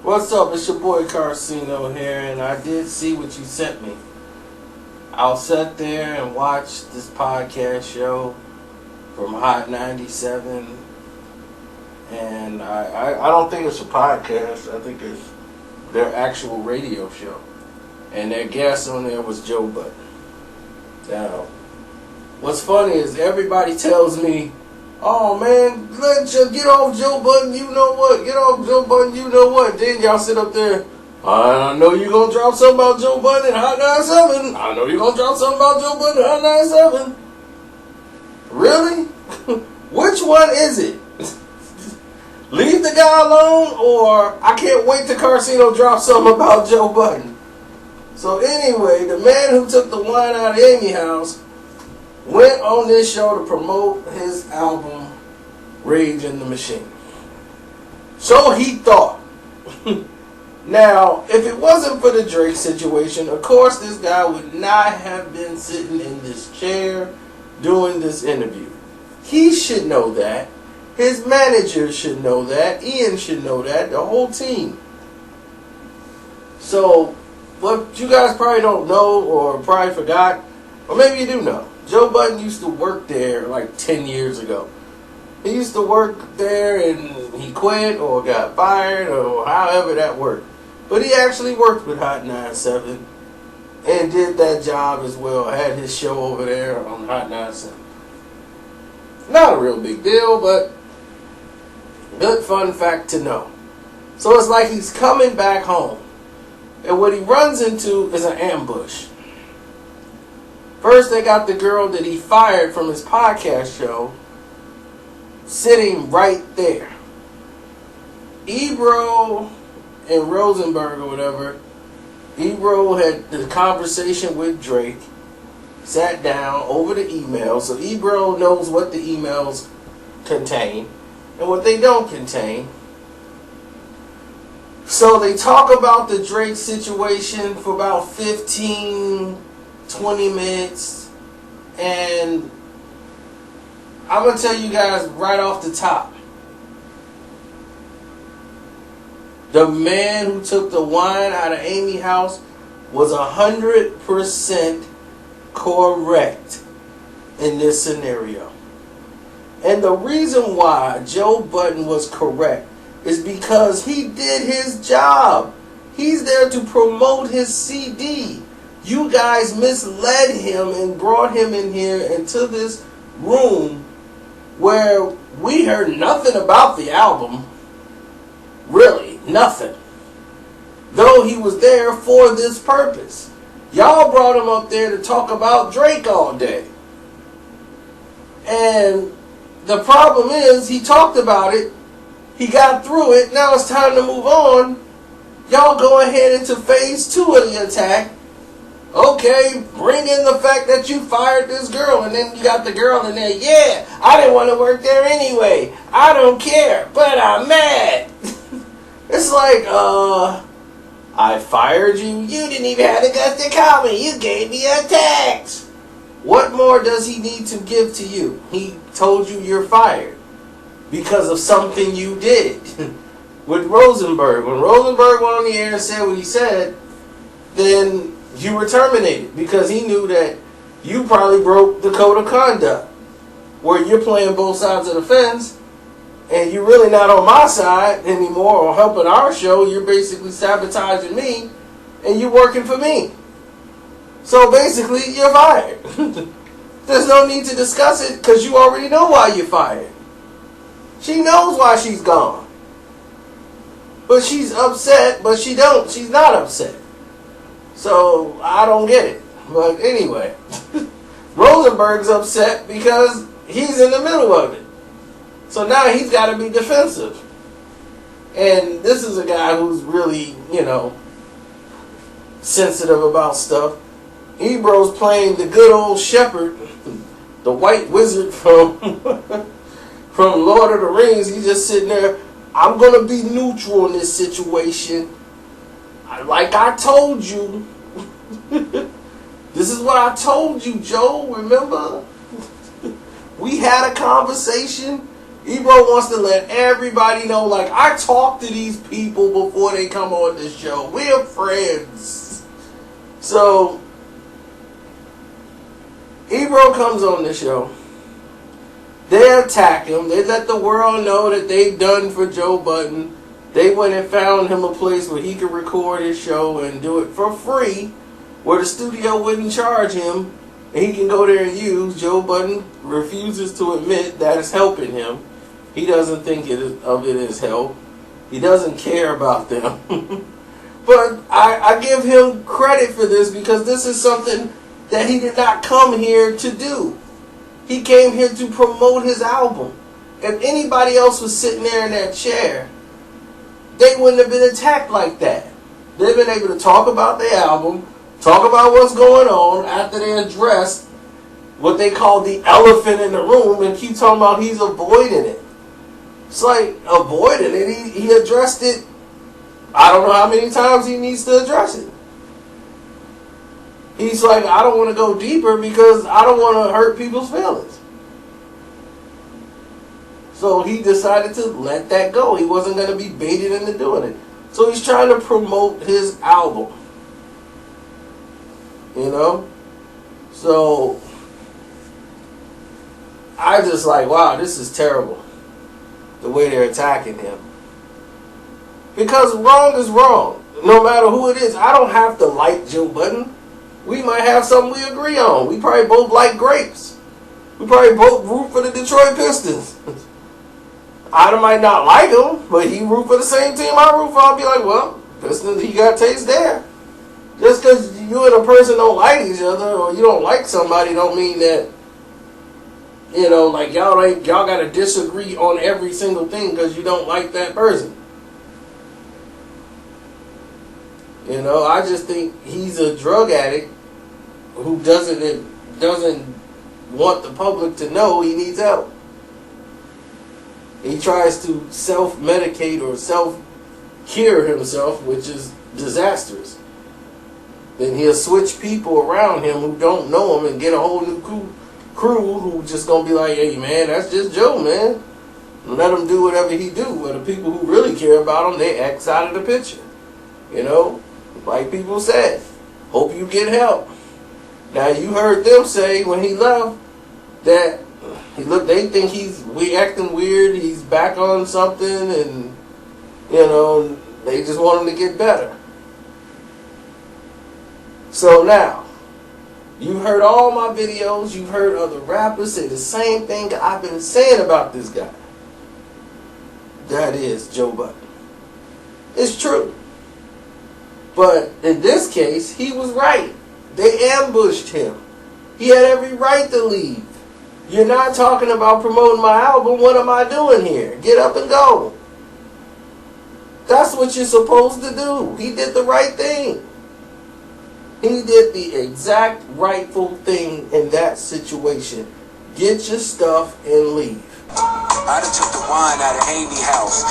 What's up? It's your boy Karceno here, and I did see what you sent me. I'll sit there and watch this podcast show from Hot 97, and I don't think it's a podcast. I think it's their actual radio show, and their guest on there was Joe Budden. Now, what's funny is everybody tells me, "Oh man, let's just get off Joe Budden, you know what? Get off Joe Budden, you know what?" Then y'all sit up there, "I know you're going to drop something about Joe Budden in Hot 97. I know you're going to drop something about Joe Budden in Hot 97. Really? Which one is it? Leave the guy alone, or I can't wait till Karceno drops something about Joe Budden. So anyway, the man who took the wine out of Amy's house went on this show to promote his album, Rage in the Machine. So he thought. Now, if it wasn't for the Drake situation, of course this guy would not have been sitting in this chair doing this interview. He should know that. His manager should know that. Ian should know that. The whole team. So, what you guys probably don't know or probably forgot, or maybe you do know, Joe Budden used to work there like 10 years ago. He used to work there and he quit or got fired or however that worked. But he actually worked with Hot 97 and did that job as well. Had his show over there on Hot 97. Not a real big deal, but good fun fact to know. So it's like he's coming back home. And what he runs into is an ambush. First, they got the girl that he fired from his podcast show sitting right there. Ebro and Rosenberg or whatever. Ebro had the conversation with Drake, sat down over the email. So Ebro knows what the emails contain and what they don't contain. So they talk about the Drake situation for about 15, 20 minutes, and I'm going to tell you guys right off the top, the man who took the wine out of Amy's house was 100% correct in this scenario. And the reason why Joe Budden was correct is because he did his job. He's there to promote his CD. You guys misled him and brought him in here into this room where we heard nothing about the album. Really, nothing. Though he was there for this purpose. Y'all brought him up there to talk about Drake all day. And the problem is, he talked about it. He got through it. Now it's time to move on. Y'all go ahead into phase 2 of the attack. Okay, bring in the fact that you fired this girl, and then you got the girl in there. Yeah, I didn't want to work there anyway. I don't care, but I'm mad. It's like, I fired you. You didn't even have the guts to call me. You gave me a text. What more does he need to give to you? He told you you're fired because of something you did. With Rosenberg, when Rosenberg went on the air and said what he said, then you were terminated because he knew that you probably broke the code of conduct where you're playing both sides of the fence and you're really not on my side anymore or helping our show. You're basically sabotaging me and you're working for me. So basically, you're fired. There's no need to discuss it because you already know why you're fired. She knows why she's gone. But she's upset, but she's not upset. So, I don't get it. But anyway, Rosenberg's upset because he's in the middle of it. So now he's got to be defensive. And this is a guy who's really, sensitive about stuff. Ebro's playing the good old shepherd, the white wizard from Lord of the Rings. He's just sitting there. I'm going to be neutral in this situation. Like I told you. This is what I told you, Joe. Remember? We had a conversation. Ebro wants to let everybody know, like, I talk to these people before they come on this show. We're friends. So, Ebro comes on the show. They attack him. They let the world know that they've done for Joe Budden. They went and found him a place where he could record his show and do it for free, where the studio wouldn't charge him, and he can go there and use. Joe Budden refuses to admit that it's helping him. He doesn't think of it as help. He doesn't care about them. But I give him credit for this, because this is something that he did not come here to do. He came here to promote his album. If anybody else was sitting there in that chair, they wouldn't have been attacked like that. They've been able to talk about their album, talk about what's going on after they address what they call the elephant in the room, and keep talking about he's avoiding it. It's like avoiding it. He addressed it. I don't know how many times he needs to address it. He's like, I don't want to go deeper because I don't want to hurt people's feelings. So he decided to let that go. He wasn't going to be baited into doing it. So he's trying to promote his album. You know? So I just like, wow, this is terrible. The way they're attacking him. Because wrong is wrong. No matter who it is. I don't have to like Joe Budden. We might have something we agree on. We probably both like grapes. We probably both root for the Detroit Pistons. I might not like him, but he root for the same team I root for. I'll be like, well, Pistons, he got taste there. Just because you and a person don't like each other, or you don't like somebody, don't mean that, you know, like y'all got to disagree on every single thing because you don't like that person. You know, I just think he's a drug addict who doesn't want the public to know he needs help. He tries to self-medicate or self-cure himself, which is disastrous. Then he'll switch people around him who don't know him and get a whole new crew who just gonna be like, hey man, that's just Joe, man. Let him do whatever he do. But the people who really care about him, they X out of the picture. You know? Like people said, hope you get help. Now you heard them say when he left that they think we acting weird, he's back on something, and you know, they just want him to get better. So now, you've heard all my videos, you've heard other rappers say the same thing that I've been saying about this guy. That is Joe Budden. It's true. But in this case, he was right. They ambushed him. He had every right to leave. You're not talking about promoting my album. What am I doing here? Get up and go. That's what you're supposed to do. He did the right thing. He did the exact rightful thing in that situation. Get your stuff and leave. I done took the wine out of Amy's house.